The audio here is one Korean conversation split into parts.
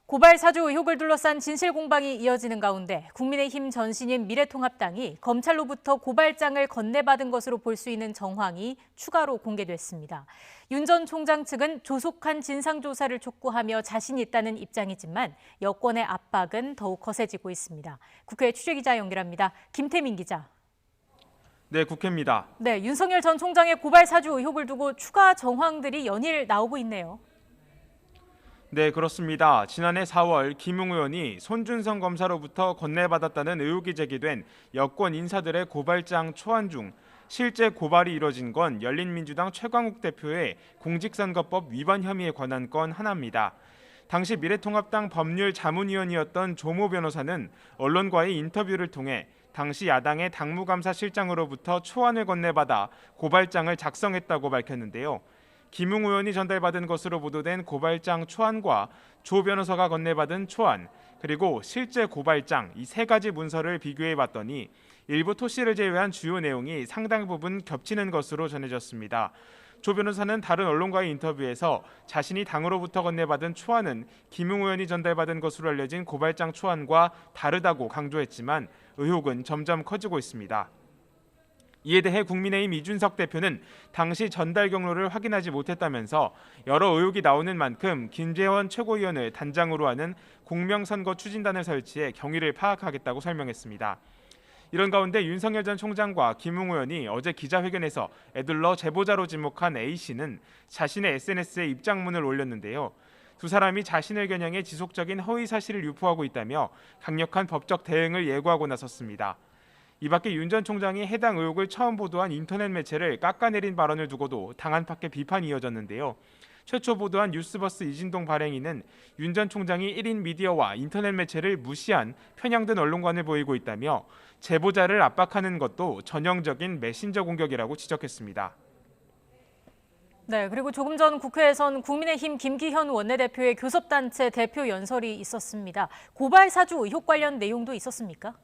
고발 사주 의혹을 둘러싼 진실 공방이 이어지는 가운데 국민의힘 전신인 미래통합당이 검찰로부터 고발장을 건네받은 것으로 볼 수 있는 정황이 추가로 공개됐습니다. 윤 전 총장 측은 조속한 진상조사를 촉구하며 자신 있다는 입장이지만 여권의 압박은 더욱 거세지고 있습니다. 국회 취재기자 연결합니다. 김태민 기자. 네, 국회입니다. 네, 윤석열 전 총장의 고발 사주 의혹을 두고 추가 정황들이 연일 나오고 있네요. 네, 그렇습니다. 지난해 4월 김웅 의원이 손준성 검사로부터 건네받았다는 의혹이 제기된 여권 인사들의 고발장 초안 중 실제 고발이 이뤄진 건 열린민주당 최광욱 대표의 공직선거법 위반 혐의에 관한 건 하나입니다. 당시 미래통합당 법률자문위원이었던 조모 변호사는 언론과의 인터뷰를 통해 당시 야당의 당무감사실장으로부터 초안을 건네받아 고발장을 작성했다고 밝혔는데요. 김웅 의원이 전달받은 것으로 보도된 고발장 초안과 조 변호사가 건네받은 초안, 그리고 실제 고발장 이 세 가지 문서를 비교해봤더니 일부 토시를 제외한 주요 내용이 상당 부분 겹치는 것으로 전해졌습니다. 조 변호사는 다른 언론과의 인터뷰에서 자신이 당으로부터 건네받은 초안은 김웅 의원이 전달받은 것으로 알려진 고발장 초안과 다르다고 강조했지만 의혹은 점점 커지고 있습니다. 이에 대해 국민의힘 이준석 대표는 당시 전달 경로를 확인하지 못했다면서 여러 의혹이 나오는 만큼 김재원 최고위원을 단장으로 하는 공명선거 추진단을 설치해 경위를 파악하겠다고 설명했습니다. 이런 가운데 윤석열 전 총장과 김웅 의원이 어제 기자회견에서 애둘러 제보자로 지목한 A씨는 자신의 SNS에 입장문을 올렸는데요. 두 사람이 자신을 겨냥해 지속적인 허위 사실을 유포하고 있다며 강력한 법적 대응을 예고하고 나섰습니다. 이 밖에 윤 전 총장이 해당 의혹을 처음 보도한 인터넷 매체를 깎아내린 발언을 두고도 당한밖에 비판이 이어졌는데요. 최초 보도한 뉴스버스 이진동 발행인은 윤 전 총장이 1인 미디어와 인터넷 매체를 무시한 편향된 언론관을 보이고 있다며 제보자를 압박하는 것도 전형적인 메신저 공격이라고 지적했습니다. 네, 그리고 조금 전 국회에선 국민의힘 김기현 원내대표의 교섭단체 대표 연설이 있었습니다. 고발 사주 의혹 관련 내용도 있었습니까?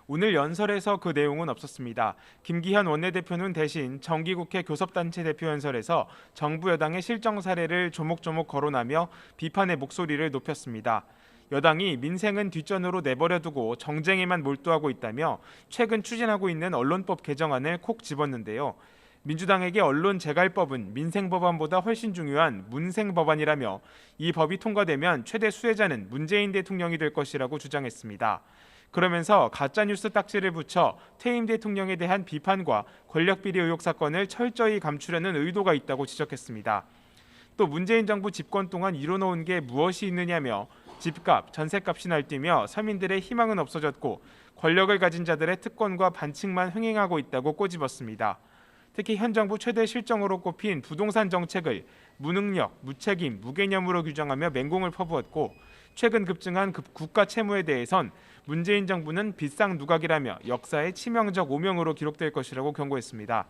오늘 연설에서 그 내용은 없었습니다. 김기현 원내대표는 대신 정기국회 교섭단체 대표 연설에서 정부 여당의 실정 사례를 조목조목 거론하며 비판의 목소리를 높였습니다. 여당이 민생은 뒷전으로 내버려 두고 정쟁에만 몰두하고 있다며 최근 추진하고 있는 언론법 개정안을 콕 집었는데요. 민주당에게 언론재갈법은 민생법안보다 훨씬 중요한 문생법안이라며 이 법이 통과되면 최대 수혜자는 문재인 대통령이 될 것이라고 주장했습니다. 그러면서 가짜뉴스 딱지를 붙여 퇴임 대통령에 대한 비판과 권력비리 의혹 사건을 철저히 감추려는 의도가 있다고 지적했습니다. 또 문재인 정부 집권 동안 이뤄놓은 게 무엇이 있느냐며 집값, 전셋값이 날뛰며 서민들의 희망은 없어졌고 권력을 가진 자들의 특권과 반칙만 횡행하고 있다고 꼬집었습니다. 특히 현 정부 최대 실정으로 꼽힌 부동산 정책을 무능력, 무책임, 무개념으로 규정하며 맹공을 퍼부었고 최근 급증한 국가 채무에 대해선 문재인 정부는 빚상누각이라며 역사의 치명적 오명으로 기록될 것이라고 경고했습니다.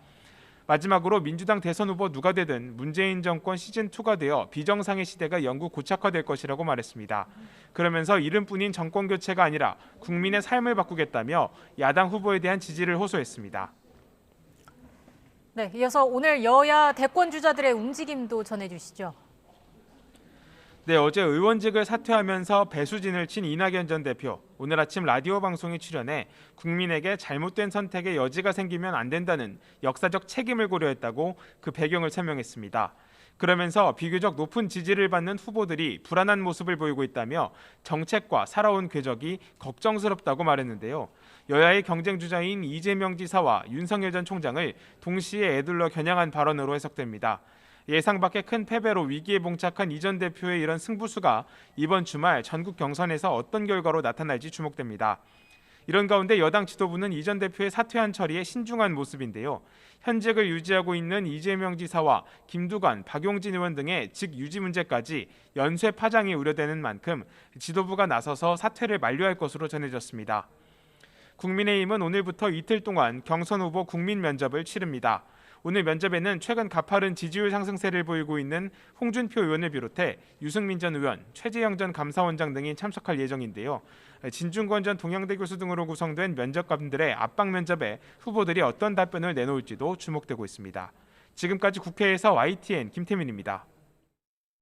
마지막으로 민주당 대선 후보 누가 되든 문재인 정권 시즌2가 되어 비정상의 시대가 영구 고착화될 것이라고 말했습니다. 그러면서 이름뿐인 정권 교체가 아니라 국민의 삶을 바꾸겠다며 야당 후보에 대한 지지를 호소했습니다. 네, 이어서 오늘 여야 대권 주자들의 움직임도 전해주시죠. 네, 어제 의원직을 사퇴하면서 배수진을 친 이낙연 전 대표. 오늘 아침 라디오 방송에 출연해 국민에게 잘못된 선택의 여지가 생기면 안 된다는 역사적 책임을 고려했다고 그 배경을 설명했습니다. 그러면서 비교적 높은 지지를 받는 후보들이 불안한 모습을 보이고 있다며 정책과 살아온 궤적이 걱정스럽다고 말했는데요. 여야의 경쟁 주자인 이재명 지사와 윤석열 전 총장을 동시에 애둘러 겨냥한 발언으로 해석됩니다. 예상 밖의 큰 패배로 위기에 봉착한 이 전 대표의 이런 승부수가 이번 주말 전국 경선에서 어떤 결과로 나타날지 주목됩니다. 이런 가운데 여당 지도부는 이 전 대표의 사퇴한 처리에 신중한 모습인데요. 현직을 유지하고 있는 이재명 지사와 김두관, 박용진 의원 등의 직 유지 문제까지 연쇄 파장이 우려되는 만큼 지도부가 나서서 사퇴를 만료할 것으로 전해졌습니다. 국민의힘은 오늘부터 이틀 동안 경선 후보 국민 면접을 치릅니다. 오늘 면접에는 최근 가파른 지지율 상승세를 보이고 있는 홍준표 의원을 비롯해 유승민 전 의원, 최재형 전 감사원장 등이 참석할 예정인데요. 진중권 전 동양대 교수 등으로 구성된 면접관들의 압박 면접에 후보들이 어떤 답변을 내놓을지도 주목되고 있습니다. 지금까지 국회에서 YTN 김태민입니다.